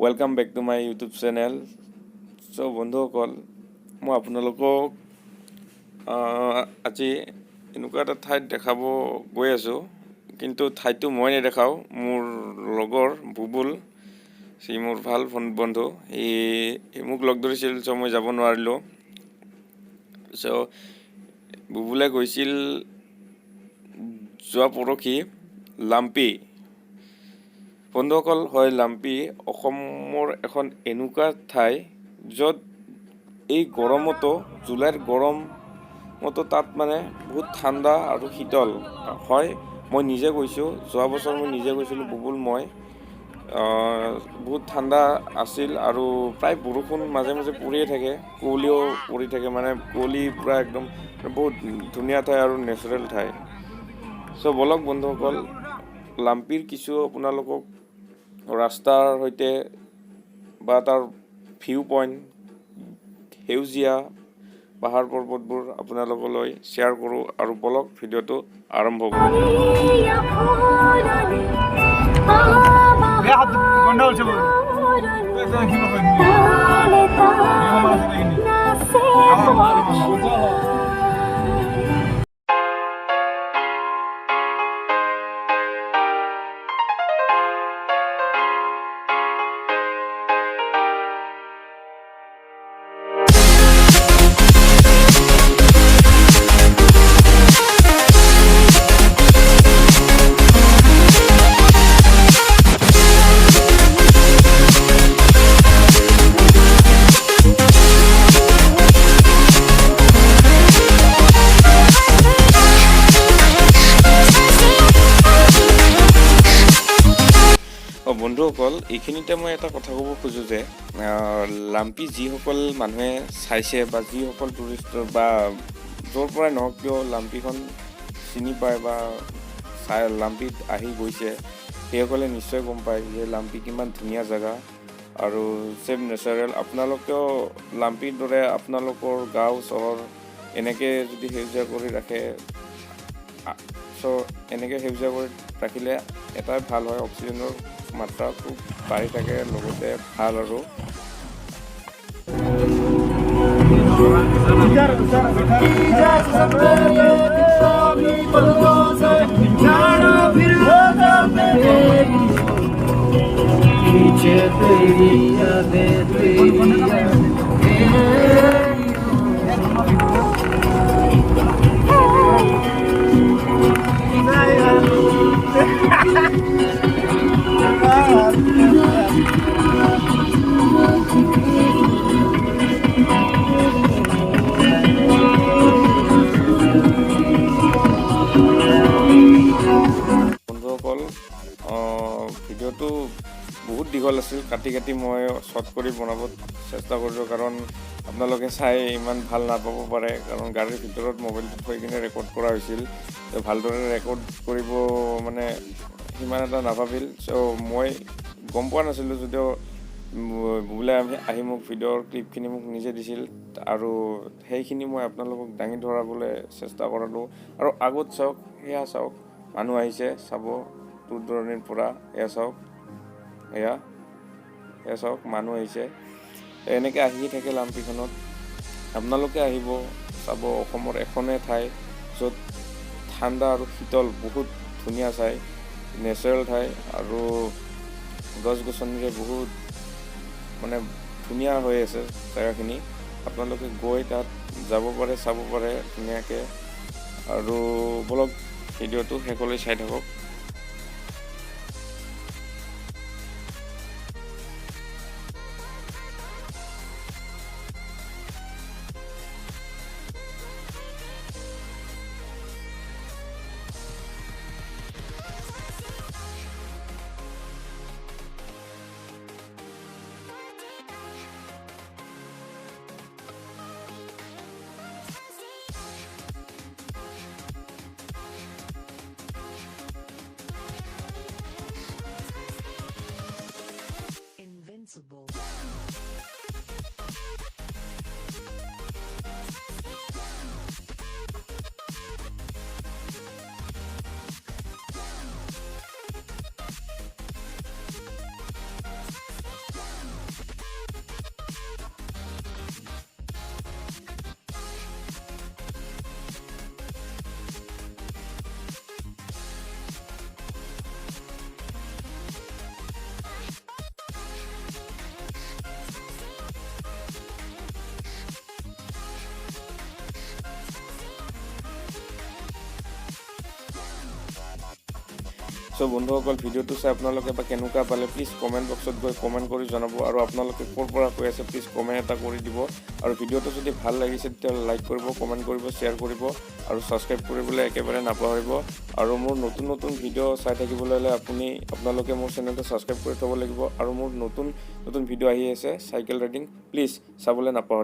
Welcome back to my YouTube channel. চ' বন্ধুসকল, মই আপোনালোকক আজি এনেকুৱা এটা ঠাইত দেখাব গৈ আছোঁ, কিন্তু ঠাইটো মই নেদেখাওঁ, মোৰ লগৰ বুবুল, সি মোৰ ভাল বন্ধু, সি মোক লগ ধৰিছিল, চ' মই যাব নোৱাৰিলোঁ। চ' বুবুলে গৈছিল যোৱা পৰহি লাম্পি। বন্ধুসকল, হয়, লাম্পি অসমৰ এখন এনেকুৱা ঠাই য'ত এই গৰমতো, জুলাইৰ গৰমতো তাত মানে বহুত ঠাণ্ডা আৰু শীতল হয়। মই নিজে গৈছোঁ, যোৱা বছৰ মই নিজে গৈছিলোঁ, বুবুল মই। বহুত ঠাণ্ডা আছিল আৰু প্ৰায় বৰষুণ মাজে মাজে পৰিয়ে থাকে, কুঁৱলীও পৰি থাকে, মানে কুঁৱলী পূৰা একদম বহুত ধুনীয়া ঠাই আৰু নেচাৰেল ঠাই। চ' ব'লক বন্ধুসকল, লাম্পিৰ কিছু আপোনালোকক ৰাস্তাৰ সৈতে বা তাৰ ভিউ পইণ্ট, সেউজীয়া পাহাৰ পৰ্বতবোৰ আপোনালোকলৈ শ্বেয়াৰ কৰোঁ, আৰু ব'লক ভিডিঅ'টো আৰম্ভ কৰোঁ। বন্ধুসকল, এইখিনিতে মই এটা কথা ক'ব খোজোঁ যে লাম্পি যিসকল মানুহে চাইছে বা যিসকল টুৰিষ্ট বা য'ৰ পৰাই নহওক কিয় লাম্পিখন চিনি পায় বা লাম্পিত আহি গৈছে, সেইসকলে নিশ্চয় গম পায় যে লাম্পি কিমান ধুনীয়া জেগা আৰু চেম নেচাৰেল। আপোনালোকেও লাম্পিৰ দৰে আপোনালোকৰ গাঁও চহৰ এনেকৈ যদি সেউজীয়া কৰি ৰাখে, চ' এনেকৈ সেউজীয়া কৰি ৰাখিলে এটাই ভাল হয়, অক্সিজেনৰ মাত্ৰাটো বাঢ়ি থাকে, লগতে ভাল আৰু বন্ধুসকল, ভিডিঅ'টো বহুত দীঘল আছিল, কাটি কাটি মই শ্বৰ্ট কৰি বনাব চেষ্টা কৰিলোঁ, কাৰণ আপোনালোকে চাই ইমান ভাল নাপাব পাৰে, কাৰণ গাড়ীৰ ভিতৰত মোবাইলটো থৈ কিনে ৰেকৰ্ড কৰা হৈছিল, ভালদৰে ৰেকৰ্ড কৰিব মানে সিমান এটা নাভাবিল। চ' মই গম পোৱা নাছিলোঁ, যদিও বুবুলে আহি মোক ভিডিঅ'ৰ ক্লিপখিনি মোক নিজে দিছিল, আৰু সেইখিনি মই আপোনালোকক দাঙি ধৰাবলৈ চেষ্টা কৰালোঁ। আৰু আগত চাওক, সেয়া চাওক, মানুহ আহিছে চাব দূৰ দূৰণিৰ পৰা, এয়া চাওক, এয়া চাওক, মানুহ আহিছে। এনেকৈ আহি থাকে লাম্পিখনত। আপোনালোকে আহিব চাব, অসমৰ এখনেই ঠাই য'ত ঠাণ্ডা আৰু শীতল, বহুত ধুনীয়া ঠাই, নেচাৰেল ঠাই, আৰু গছ গছনিৰে বহুত মানে ধুনীয়া হৈ আছে জেগাখিনি। আপোনালোকে গৈ তাত যাব পাৰে, চাব পাৰে ধুনীয়াকৈ। আৰু বলক ভিডিঅ'টো শেষলৈ চাই থাকক। চ' বন্ধুসকল ভিডিঅ'টো চাই আপোনালোকে বা কেনেকুৱা পালে প্লিজ কমেণ্ট বক্সত গৈ কমেণ্ট কৰি জনাব আৰু আপোনালোকে ক'ৰ পৰা কৈ আছে প্লিজ কমেণ্ট এটা কৰি দিব আৰু ভিডিঅ'টো যদি ভাল লাগিছে তেতিয়াহ'লে লাইক কৰিব, কমেণ্ট কৰিব, শ্বেয়াৰ কৰিব আৰু ছাবস্ক্ৰাইব কৰিবলৈ একেবাৰে নাপাহৰিব আৰু মোৰ নতুন ভিডিঅ' চাই থাকিবলৈ হ'লে আপোনালোকে মোৰ চেনেলটো ছাবস্ক্ৰাইব কৰি থ'ব লাগিব আৰু মোৰ নতুন ভিডিঅ' আহি আছে চাইকেল ৰাইডিং প্লিজ চাবলৈ নাপাহৰিব।